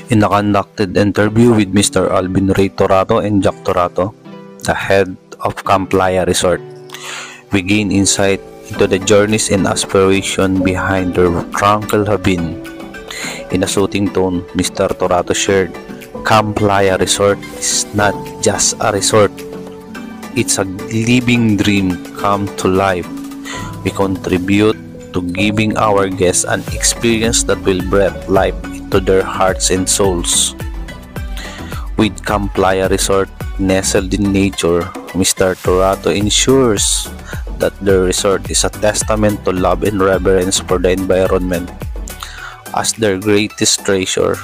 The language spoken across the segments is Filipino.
In a conducted interview with Mr. Alvin Ray Torato and Jack Torato, the head of Camp Playa Resort, we gain insight into the journeys and aspiration behind their tranquil haven. In a soothing tone, Mr. Torato shared, Camp Playa Resort is not just a resort, it's a living dream come to life. We contribute to giving our guests an experience that will breathe life into their hearts and souls. With Camp Playa Resort nestled in nature, Mr. Torato ensures that the resort is a testament to love and reverence for the environment. As their greatest treasure,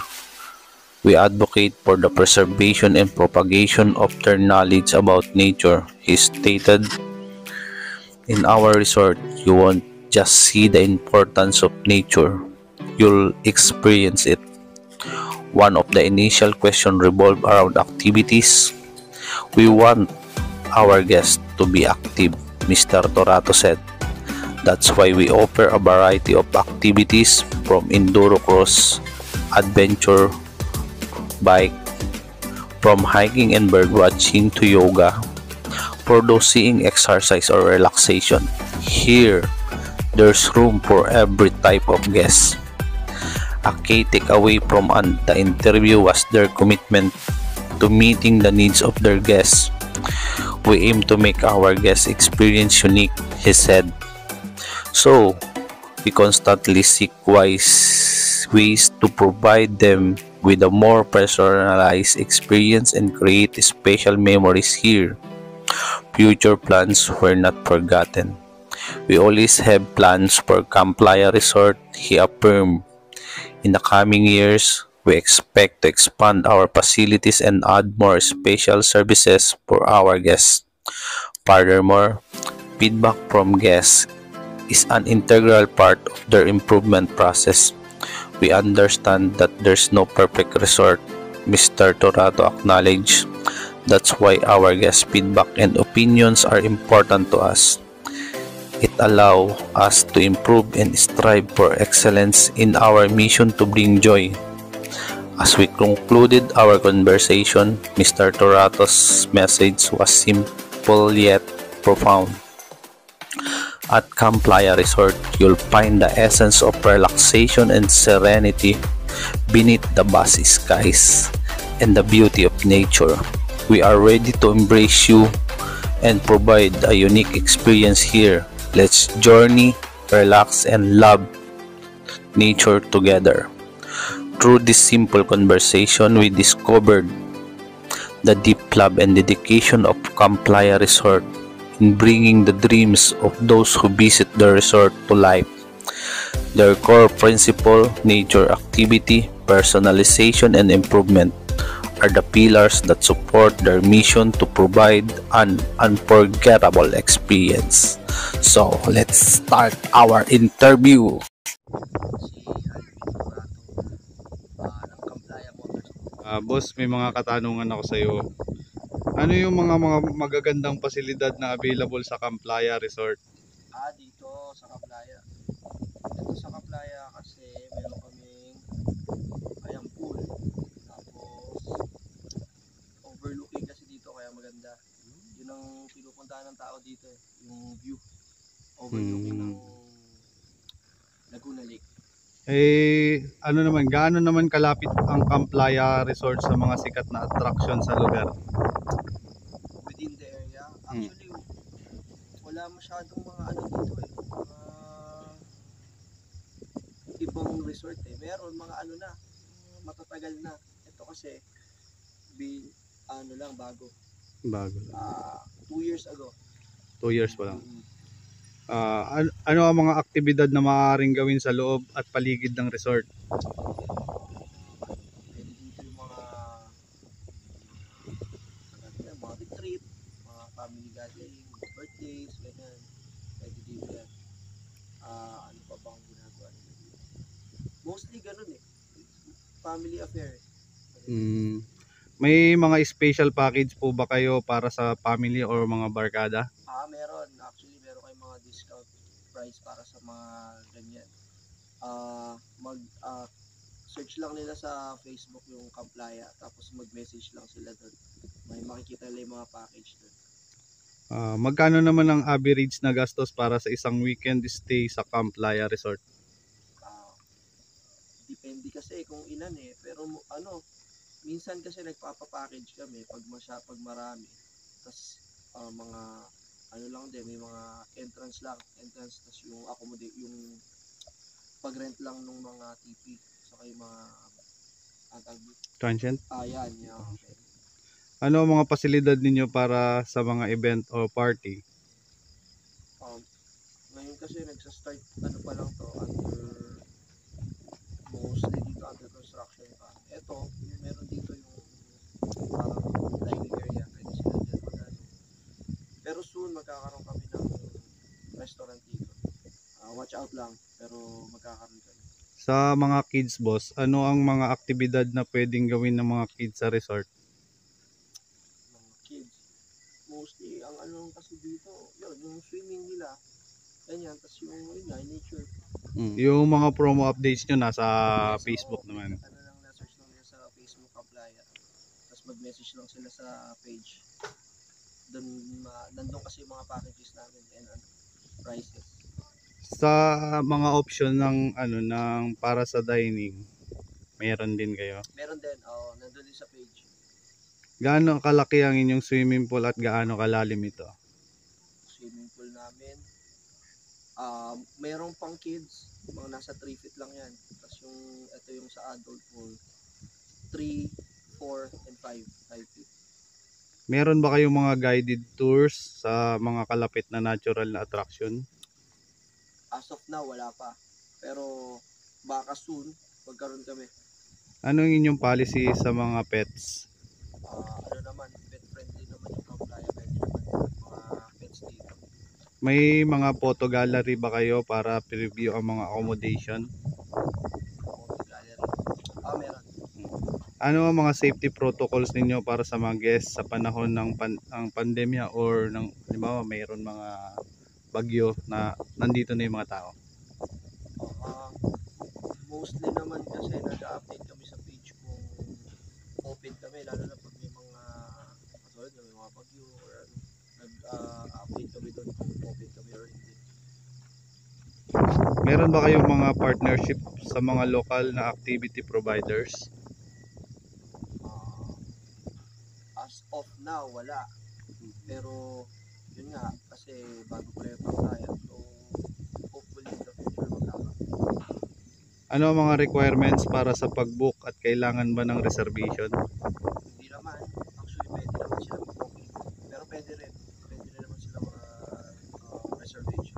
we advocate for the preservation and propagation of their knowledge about nature. He stated, in our resort, you won't just see the importance of nature, you'll experience it. One of the initial questions revolved around activities. We want our guests to be active, Mr. Torato said. That's why we offer a variety of activities from enduro cross, adventure, bike, from hiking and bird watching to yoga, for those seeking exercise or relaxation. Here, there's room for every type of guest. A key takeaway from the interview was their commitment to meeting the needs of their guests. We aim to make our guest experience unique, he said. So, we constantly seek ways to provide them with a more personalized experience and create special memories here. Future plans were not forgotten. We always have plans for Camp Playa Resort, he affirmed. In the coming years, we expect to expand our facilities and add more special services for our guests. Furthermore, feedback from guests is an integral part of their improvement process. We understand that there's no perfect resort, Mr. Torato acknowledged. That's why our guest feedback and opinions are important to us. It allows us to improve and strive for excellence in our mission to bring joy. As we concluded our conversation, Mr. Torato's message was simple yet profound. At Camp Playa Resort, you'll find the essence of relaxation and serenity beneath the vast skies and the beauty of nature. We are ready to embrace you and provide a unique experience here. Let's journey, relax, and love nature together. Through this simple conversation, we discovered the deep love and dedication of Camp Playa Resort in bringing the dreams of those who visit the resort to life. Their core principle, nature activity, personalization, and improvement are the pillars that support their mission to provide an unforgettable experience. So, let's start our interview. Boss, may mga katanungan ako sa iyo. Ano yung mga magagandang pasilidad na available sa Camp Playa Resort? Dito sa Kaplaya. Ito sa Kaplaya kasi meron kaming ayang pool. Tapos overlooking kasi dito kaya maganda. Yun ang pinupuntahan ng tao dito eh, yung view. Overlooking ng Laguna Lake. Ano naman, gaano naman kalapit ang Camp Playa Resort sa mga sikat na attraction sa lugar? Within the area, actually wala masyadong mga ano dito eh. Ibang resort eh. Meron mga ano na, matatagal na. Ito kasi ano lang bago. Bago. 2 years ago. 2 years pa lang. Ano ang mga aktibidad na maaaring gawin sa loob at paligid ng resort? Pwede dito yung mga retreat, mga family gathering, birthdays, ganyan. Pwede dito yan. Ano pa bang ginagawa nila dito? Mostly ganun eh. Family affair. May mga special package po ba kayo para sa family or mga barkada? Meron. Actually, meron kayong mga discount price para sa mga ganyan. search lang nila sa Facebook yung Camp Playa, tapos mag-message lang sila doon. May makikita nila yung mga package doon. Magkano naman ang average na gastos para sa isang weekend stay sa Camp Playa Resort? Depende kasi kung ilan pero minsan kasi nagpapa-package kami pag marami. Tapos mga lang din, may mga entrance tas yung accommodate, yung pag-rent lang ng mga TP, saka yung mga Transient? yan, okay. Ano ang mga pasilidad ninyo para sa mga event o party? Ngayon kasi nagsa-start pa lang to, mostly dito under construction pa. Ito, meron dito yung parang dining area, pwede sila dyan pero soon magkakaroon kami ng restaurant dito. Watch out lang, pero magkakaroon kami. Sa mga kids, boss, ano ang mga aktibidad na pwedeng gawin ng mga kids sa resort? Mga kids, mostly ang kasi dito, yung swimming nila, ganyan, tapos yung nature. Yung mga promo updates nyo nasa Facebook naman. Na-search lang nila sa Facebook Camp Playa, tapos mag-message lang sila sa page. Nandun kasi yung mga packages namin and prices. Sa mga option ng ng para sa dining, meron din kayo? Meron din, nandun din sa page. Gaano kalaki ang inyong swimming pool at gaano kalalim ito? Swimming pool namin, mayroong pang kids, mga nasa 3 feet lang yan. Tapos ito yung sa adult pool, 3, 4, and 5 feet. Meron ba kayong mga guided tours sa mga kalapit na natural na attraction? As of now, wala pa. Pero baka soon, magkaroon kami. Ano ang inyong policy sa mga pets? Pet friendly naman yung Camp Playa. Pwede naman mga pets dito. May mga photo gallery ba kayo para preview ang mga accommodation? Photo gallery. Meron. Ano ang mga safety protocols ninyo para sa mga guests sa panahon ng pandemya or ng halimbawa mayroon mga bagyo na nandito na yung mga tao? Mostly naman kasi nag-update kami sa page kung open kami, lalo na pag may mga bagyo or nag-update kami doon kung open kami or hindi. Meron ba kayong mga partnership sa mga local na activity providers? As of now, wala. Pero yun nga, kasi bago pa rin tayo, so hopefully in the future magkakaroon. Ano ang mga requirements para sa pag-book at kailangan ba ng reservation? Hindi naman, actually pwede naman sila mag-booking, pero pwede rin naman sila reservation.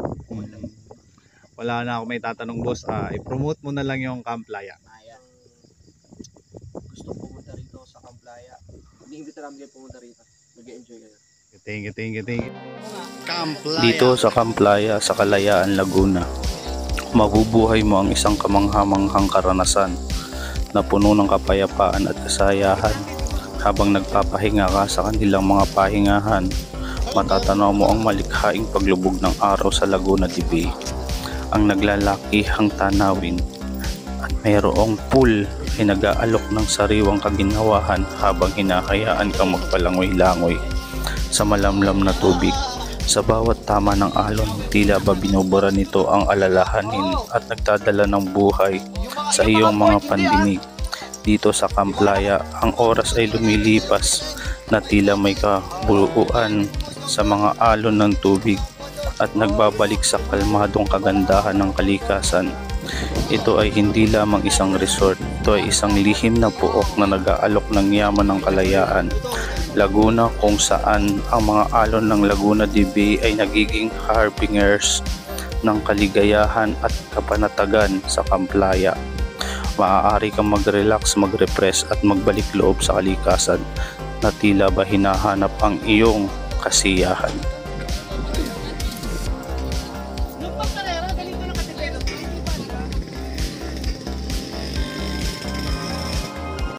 Wala na ako may tatanong, boss. I-promote mo na lang yung Camp Playa. Gusto pumunta rito sa Camp Playa, ini-invite namin kayo pumunta rito. Mag-enjoy kayo. Thank you. Dito sa Camp Playa sa Kalayaan, Laguna, mabubuhay mo ang isang kamanghamanghang karanasan na puno ng kapayapaan at kasayahan. Habang nagpapahinga ka sa kanilang mga pahingahan, matatanaw mo ang malikhaing paglubog ng araw sa Laguna de Bay, ang naglalakihang tanawin, at mayroong pool ay nag-aalok ng sariwang kaginhawahan habang hinahayaan kang magpalangoy-langoy sa malamlam na tubig. Sa bawat tama ng alon, tila ba binubura nito ang alalahanin at nagdadala ng buhay sa iyong mga pandinig. Dito sa Camp Playa, ang oras ay lumilipas na tila may kabuluan sa mga alon ng tubig at nagbabalik sa kalmadong kagandahan ng kalikasan. Ito ay hindi lamang isang resort, ito ay isang lihim na puok na nag-aalok ng yaman ng kalayaan. Laguna, kung saan ang mga alon ng Laguna de Bay ay nagiging harbingers ng kaligayahan at kapanatagan sa Camp Playa. Maaari kang mag-relax, mag-refresh at magbalik loob sa kalikasan na tila ba hinahanap ang iyong kasiyahan.